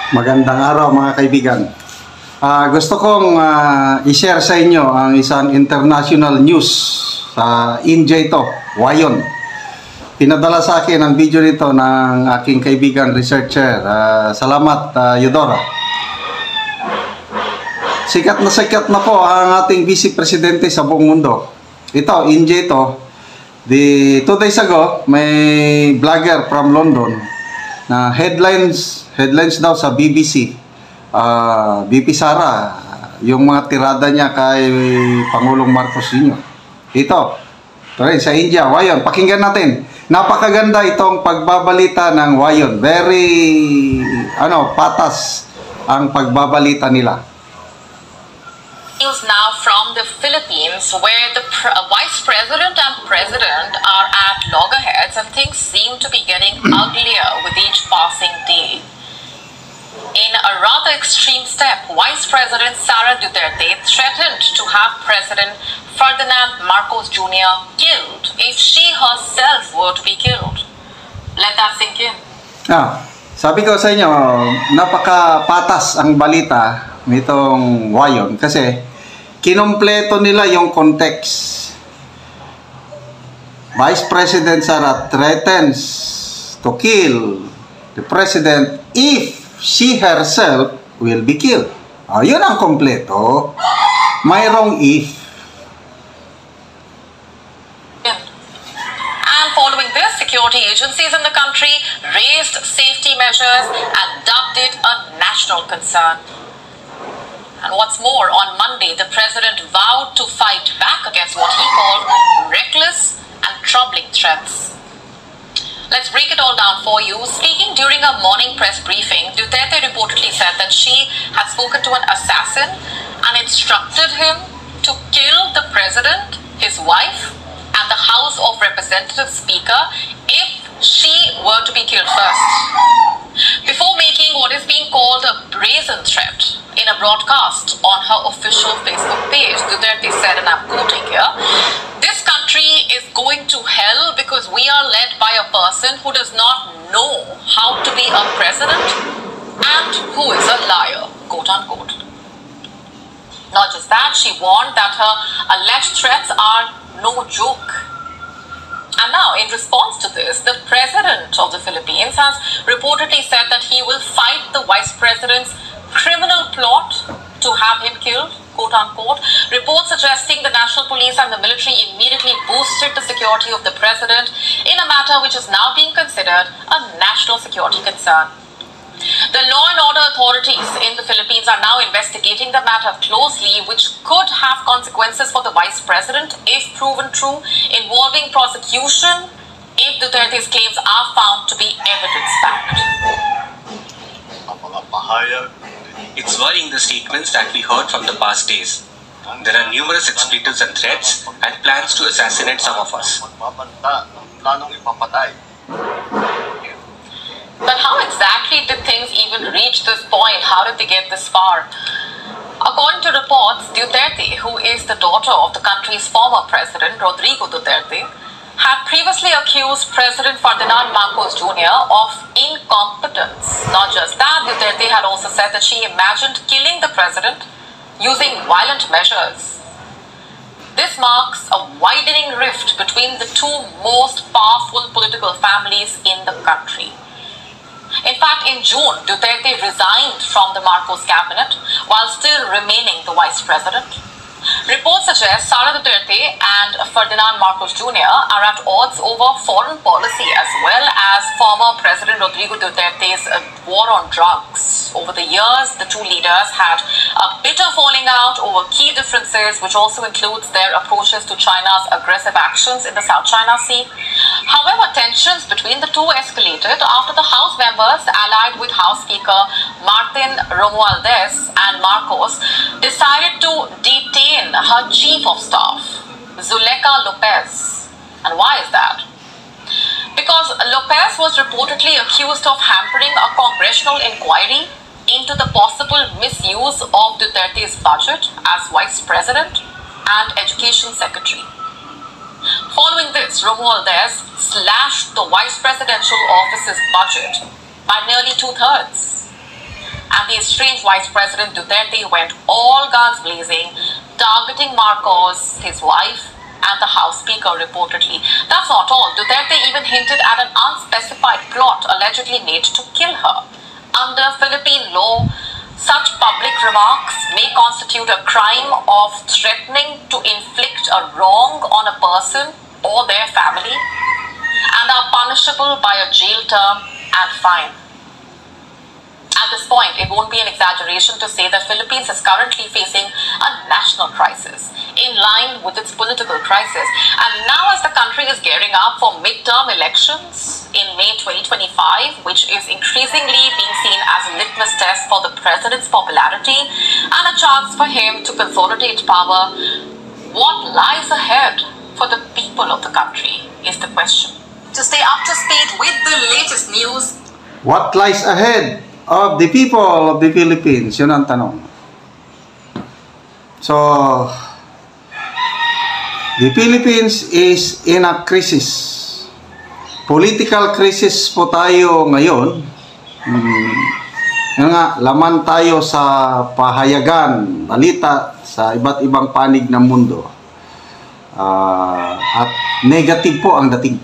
Magandang araw mga kaibigan. Gusto kong i-share sa inyo ang isang international news sa India ito, Wayon. Pinadala sa akin ang video nito ng aking kaibigan researcher. Salamat, Eudora. Sikat na po ang ating Vice Presidente sa buong mundo. Ito, India ito. 2 days ago, may vlogger from London na headlines daw sa BBC. BP Sara, yung mga tirada niya kay Pangulong Marcos Jr. Ito rin sa India, Wayon. Pakinggan natin. Napakaganda itong pagbabalita ng Wayon. Very, patas ang pagbabalita nila. News now from the Philippines, where the Vice President and President are at loggerheads and things seem to be getting uglier with each passing day. In a rather extreme step, Vice President Sara Duterte threatened to have President Ferdinand Marcos Jr. killed if she herself were to be killed. Let that sink in. Sabi ko sa inyo, napakapatas ang balita nitong Wayon kasi kinompleto nila yung context. Vice President Sara threatens to kill the President if she herself will be killed. Yun ang kompleto. Mayroong if. And following this, security agencies in the country raised safety measures and dubbed it a national concern. And what's more, on Monday, the president vowed to fight back against what he called reckless and troubling threats. Let's break it all down for you. Speaking during a morning press briefing, Duterte reportedly said that she had spoken to an assassin and instructed him to kill the president, his wife, and the House of Representatives Speaker if she were to be killed first. Before making what is being called a brazen threat in a broadcast on her official Facebook page, Duterte said, and I'm quoting here, "This country is going to hell because we are led by a person who does not know how to be a president and who is a liar," quote unquote. Not just that, she warned that her alleged threats are no joke. And now, in response to this, the president of the Philippines has reportedly said that he will fight the vice president's criminal plot to have him killed, quote unquote. Reports suggesting the national police and the military immediately boosted the security of the president in a matter which is now being considered a national security concern. The law and order authorities in the Philippines are now investigating the matter closely, which could have consequences for the vice president if proven true, involving prosecution if Duterte's claims are found to be evidence-backed. It's worrying, the statements that we heard from the past days. There are numerous expletives and threats and plans to assassinate some of us. But how exactly did things even reach this point? How did they get this far? According to reports, Duterte, who is the daughter of the country's former president, Rodrigo Duterte, had previously accused President Ferdinand Marcos Jr. of incompetence. Not just that, Duterte had also said that she imagined killing the president using violent measures. This marks a widening rift between the two most powerful political families in the country. In fact, in June, Duterte resigned from the Marcos cabinet while still remaining the vice president. Reports suggest Sara Duterte and Ferdinand Marcos Jr. are at odds over foreign policy as well as former President Rodrigo Duterte's war on drugs. Over the years, the two leaders had a bitter falling out over key differences, which also includes their approaches to China's aggressive actions in the South China Sea. However, tensions between the two escalated after the House members, allied with House Speaker Martin Romualdez and Marcos, decided to detain her chief of staff, Zuleika Lopez. And why is that? Because Lopez was reportedly accused of hampering a congressional inquiry into the possible misuse of Duterte's budget as vice president and education secretary. Following this, Romualdez slashed the vice presidential office's budget by nearly 2/3. and the estranged Vice President Duterte went all guns blazing, targeting Marcos, his wife, and the House Speaker reportedly. That's not all. Duterte even hinted at an unspecified plot allegedly made to kill her. Under Philippine law, such public remarks may constitute a crime of threatening to inflict a wrong on a person or their family and are punishable by a jail term and fine. At this point, it won't be an exaggeration to say that Philippines is currently facing a national crisis in line with its political crisis. And now as the country is gearing up for midterm elections in May 2025, which is increasingly being seen as a litmus test for the president's popularity and a chance for him to consolidate power, what lies ahead for the people of the country is the question. To stay up to speed with the latest news, What lies ahead of the people of the Philippines? Yun ang tanong. So, the Philippines is in a crisis. Political crisis po tayo ngayon. Yun nga, laman tayo sa pahayagan, balita sa iba't ibang panig ng mundo. At negative po ang dating.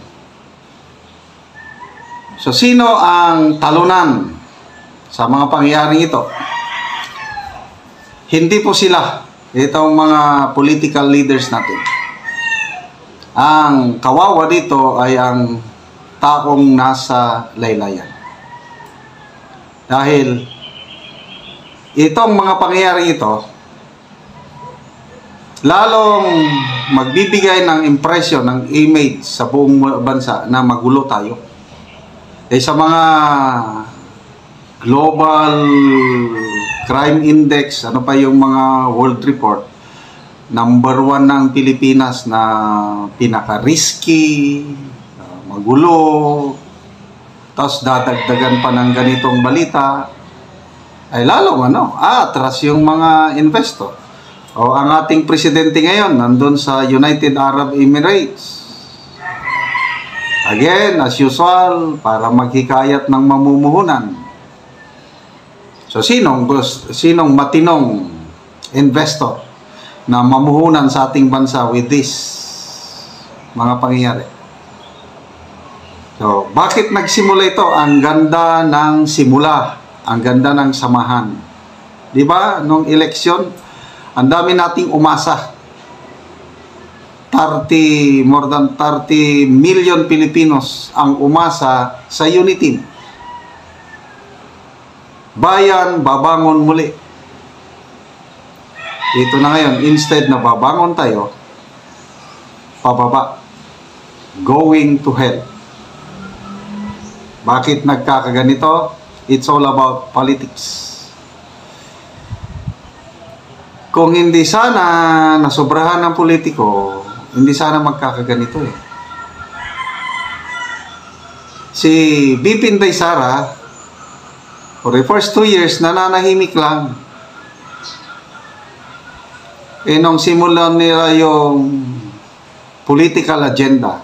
So, sino ang talunan sa mga pangyayaring ito? Hindi po sila, itong mga political leaders natin. Ang kawawa dito ay ang taong nasa laylayan. Dahil itong mga pangyayaring ito, lalong magbibigay ng impression, ng image sa buong bansa na magulo tayo. Sa mga Global Crime Index, ano pa yung mga world report, number 1 ng Pilipinas na pinaka-risky, magulo, tapos dadagdagan pa ng ganitong balita, ay lalong atras yung mga investor. O ang ating presidente ngayon, nandun sa United Arab Emirates. Again, as usual, para maghikayat ng mamumuhunan. So, sinong matinong investor na mamuhunan sa ating bansa with this mga pangyayari? So, bakit nagsimula ito? Ang ganda ng simula, ang ganda ng samahan. Di ba? Nung eleksyon, ang dami nating umasa. More than 30 million Filipinos ang umasa sa UNITEAM. Bayan, babangon muli. Ito na ngayon, instead na babangon tayo, pababa. Going to hell. Bakit nagkakaganito? It's all about politics. Kung hindi sana nasobrahan ng politiko, hindi sana magkakaganito eh. Si BP Inday Sara, for the first 2 years, nananahimik lang. Nung simulan nila yung political agenda,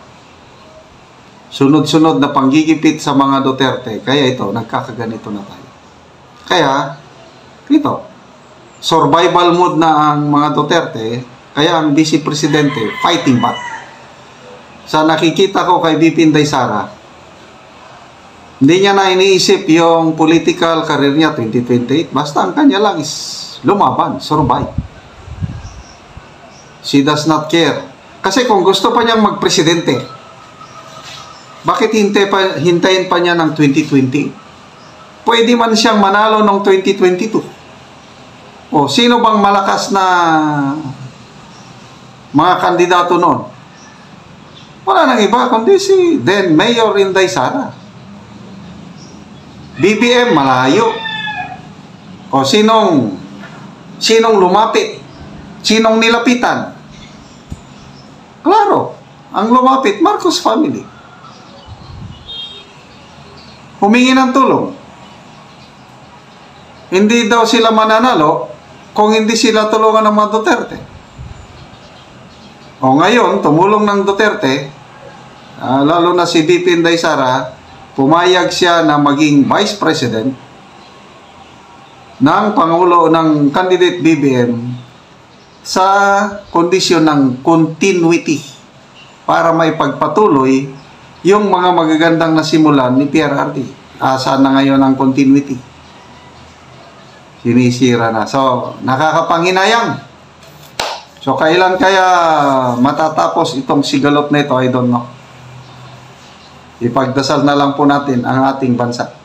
sunod-sunod na panggigipit sa mga Duterte, kaya ito, nagkakaganito na tayo. Kaya, ito, survival mode na ang mga Duterte, kaya ang Vice Presidente, fighting back. Sa nakikita ko kay BP Inday Sara, hindi niya na iniisip yung political career niya 2028. Basta ang kanya lang is lumaban, survive. She does not care. Kasi kung gusto pa niyang magpresidente, bakit hintayin pa niya ng 2020? Pwede man siyang manalo ng 2022. O, sino bang malakas na mga kandidato noon? Wala nang iba, kundi si then Mayor Inday Sara. BBM, malayo. O, sinong lumapit? Sinong nilapitan? Klaro, ang lumapit, Marcos family. Humingi ng tulong. Hindi daw sila mananalo kung hindi sila tulungan ng mga Duterte. O ngayon, tumulong ng Duterte, lalo na si BP Inday Sara, pumayag siya na maging Vice President. ng Pangulo ng candidate BBM sa kondisyon ng continuity para may pagpatuloy yung mga magagandang nasimulan ni PRRD. Asa na ngayon ang continuity? Sinisira na. So, nakakapanghinayang. So, kailan kaya matatapos itong sigalot na ito? I don't know. Ipagdasal na lang po natin ang ating bansa.